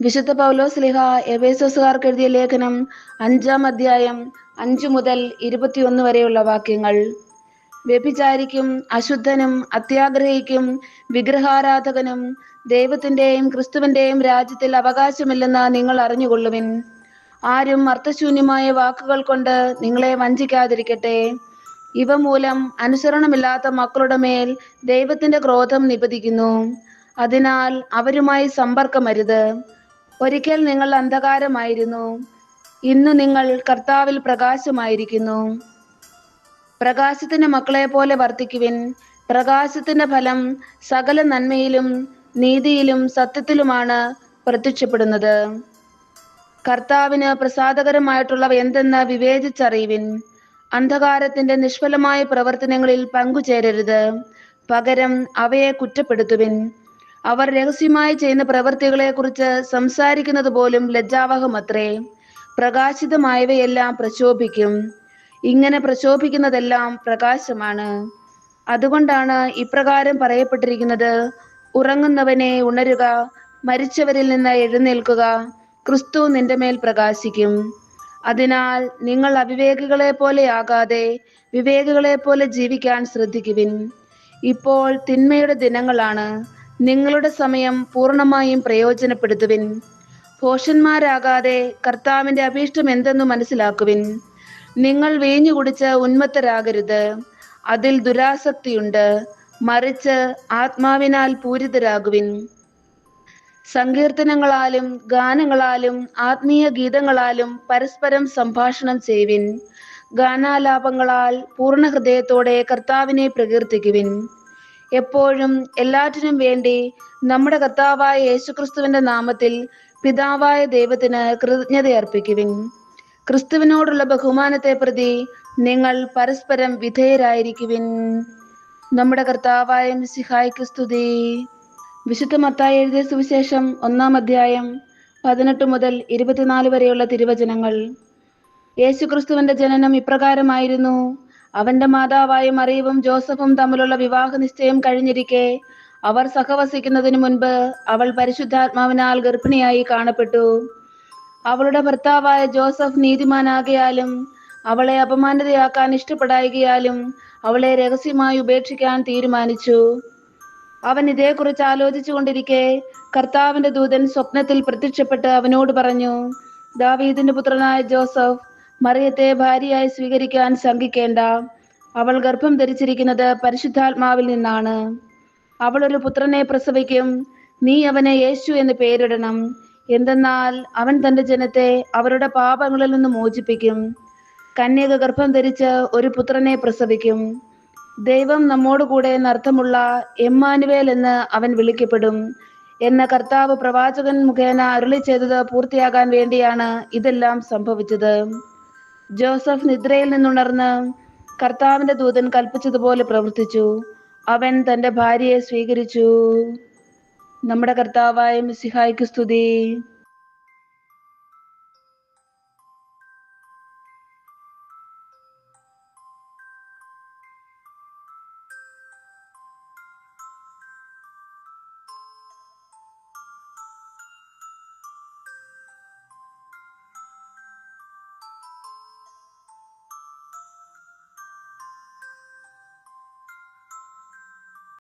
വിശുദ്ധ പൗലോസ് സ്ലീഹ എഫേസോസുകാർക്ക് എഴുതിയ ലേഖനം 5-ാം അധ്യായം 5 മുതൽ 21 വരെയുള്ള വാക്യങ്ങൾ. വ്യഭിചാരിക്കും അശുദ്ധനും അത്യാഗ്രഹിക്കും വിഗ്രഹാരാധകനും ദൈവത്തിന്റെയും ക്രിസ്തുവിന്റെയും രാജ്യത്തിൽ അവകാശമില്ലെന്ന് നിങ്ങൾ അറിഞ്ഞുകൊള്ളുവിൻ. ആരും അർത്ഥശൂന്യമായ വാക്കുകൾ കൊണ്ട് നിങ്ങളെ വഞ്ചിക്കാതിരിക്കട്ടെ. ഇവ മൂലം അനുസരണമില്ലാത്ത മക്കളുടെ മേൽ ദൈവത്തിന്റെ ക്രോധം നിപതിക്കുന്നു. അതിനാൽ അവരുമായി സമ്പർക്കമരുത്. ഒരിക്കൽ നിങ്ങൾ അന്ധകാരമായിരുന്നു, ഇന്നു നിങ്ങൾ കർത്താവിൽ പ്രകാശമായിരിക്കുന്നു. പ്രകാശത്തിന്റെ മക്കളെ പോലെ വർത്തിക്കുവിൻ. പ്രകാശത്തിന്റെ ഫലം സകല നന്മയിലും നീതിയിലും സത്യത്തിലുമാണ് പ്രത്യക്ഷപ്പെടുന്നത്. കർത്താവിന് പ്രസാദകരമായിട്ടുള്ളവ എന്തെന്ന് വിവേചിച്ചറിയുവിൻ. അന്ധകാരത്തിന്റെ നിഷ്ഫലമായ പ്രവർത്തനങ്ങളിൽ പങ്കുചേരരുത്, പകരം അവയെ കുറ്റപ്പെടുത്തുവിൻ. അവർ രഹസ്യമായി ചെയ്യുന്ന പ്രവൃത്തികളെ കുറിച്ച് സംസാരിക്കുന്നത് പോലും ലജ്ജാവഹമത്രേ. പ്രകാശിതമായവയെല്ലാം പ്രശോഭിക്കും. ഇങ്ങനെ പ്രശോഭിക്കുന്നതെല്ലാം പ്രകാശമാണ്. അതുകൊണ്ടാണ് ഇപ്രകാരം പറയപ്പെട്ടിരിക്കുന്നത്: ഉറങ്ങുന്നവനെ ഉണരുക, മരിച്ചവരിൽ നിന്ന് എഴുന്നേൽക്കുക, ക്രിസ്തു നിന്റെ മേൽ പ്രകാശിക്കും. അതിനാൽ നിങ്ങൾ അവിവേകികളെ പോലെ ആകാതെ വിവേകികളെ പോലെ ജീവിക്കാൻ ശ്രദ്ധിക്കുവിൻ. ഇപ്പോൾ തിന്മയുടെ ദിനങ്ങളാണ്. നിങ്ങളുടെ സമയം പൂർണ്ണമായും പ്രയോജനപ്പെടുത്തുവിൻ. ഭോഷന്മാരാകാതെ കർത്താവിന്റെ അഭീഷ്ടം എന്തെന്നു മനസ്സിലാക്കുവിൻ. നിങ്ങൾ വീഞ്ഞു കുടിച്ച് ഉന്മത്തരാകരുത്, അതിൽ ദുരാസക്തിയുണ്ട്. മറിച്ച് ആത്മാവിനാൽ പൂരിതരാകുവിൻ. സങ്കീർത്തനങ്ങളാലും ഗാനങ്ങളാലും ആത്മീയ ഗീതങ്ങളാലും പരസ്പരം സംഭാഷണം ചെയ്യുവിൻ. ഗാനാലാപങ്ങളാൽ പൂർണ്ണ ഹൃദയത്തോടെ കർത്താവിനെ പ്രകീർത്തിക്കുവിൻ. എപ്പോഴും എല്ലാറ്റിനും വേണ്ടി നമ്മുടെ കർത്താവായ യേശുക്രിസ്തുവിന്റെ നാമത്തിൽ പിതാവായ ദൈവത്തിന് കൃതജ്ഞതയർപ്പിക്കുവിൻ. ക്രിസ്തുവിനോടുള്ള ബഹുമാനത്തെ പ്രതി നിങ്ങൾ പരസ്പരം വിധേയരായിരിക്കുവിൻ. നമ്മുടെ കർത്താവായ മിശിഹായ്ക്ക് സ്തുതി. വിശുദ്ധ മത്തായി എഴുതിയ സുവിശേഷം 1-ാം അധ്യായം 18 മുതൽ 24 വരെയുള്ള തിരുവചനങ്ങൾ. യേശുക്രിസ്തുവിന്റെ ജനനം ഇപ്രകാരമായിരുന്നു. അവന്റെ മാതാവായ മറിയവും ജോസഫും തമ്മിലുള്ള വിവാഹ നിശ്ചയം കഴിഞ്ഞിരിക്കെ അവർ സഹവസിക്കുന്നതിന് മുൻപ് അവൾ പരിശുദ്ധാത്മാവിനാൽ ഗർഭിണിയായി കാണപ്പെട്ടു. അവളുടെ ഭർത്താവായ ജോസഫ് നീതിമാനാകയാലും അവളെ അപമാനിതയാക്കാൻ ഇഷ്ടപ്പെടായികയാലും അവളെ രഹസ്യമായി ഉപേക്ഷിക്കാൻ തീരുമാനിച്ചു. അവൻ ഇതേക്കുറിച്ച് ആലോചിച്ചു കൊണ്ടിരിക്കെ കർത്താവിന്റെ ദൂതൻ സ്വപ്നത്തിൽ പ്രത്യക്ഷപ്പെട്ട് അവനോട് പറഞ്ഞു: ദാവീദിന്റെ പുത്രനായ ജോസഫ്, മറിയത്തെ ഭാര്യയായി സ്വീകരിക്കാൻ ശങ്കിക്കേണ്ട. അവൾ ഗർഭം ധരിച്ചിരിക്കുന്നത് പരിശുദ്ധാത്മാവിൽ നിന്നാണ്. അവൾ ഒരു പുത്രനെ പ്രസവിക്കും. നീ അവനെ യേശു എന്ന് പേരിടണം. എന്തെന്നാൽ അവൻ തന്റെ ജനത്തെ അവരുടെ പാപങ്ങളിൽ നിന്ന് മോചിപ്പിക്കും. കന്യക ഗർഭം ധരിച്ച് ഒരു പുത്രനെ പ്രസവിക്കും. ദൈവം നമ്മോടുകൂടെ എന്നർത്ഥമുള്ള എമ്മാനുവേൽ എന്ന് അവൻ വിളിക്കപ്പെടും എന്ന കർത്താവ് പ്രവാചകൻ മുഖേന അരുളി ചെയ്തത് പൂർത്തിയാകാൻ വേണ്ടിയാണ് ഇതെല്ലാം സംഭവിച്ചത്. ജോസഫ് നിദ്രയിൽ നിന്നുണർന്ന് കർത്താവിന്റെ ദൂതൻ കൽപ്പിച്ചതുപോലെ പ്രവർത്തിച്ചു. അവൻ തന്റെ ഭാര്യയെ സ്വീകരിച്ചു. നമ്മുടെ കർത്താവായ മിശിഹായ്ക്ക് സ്തുതി.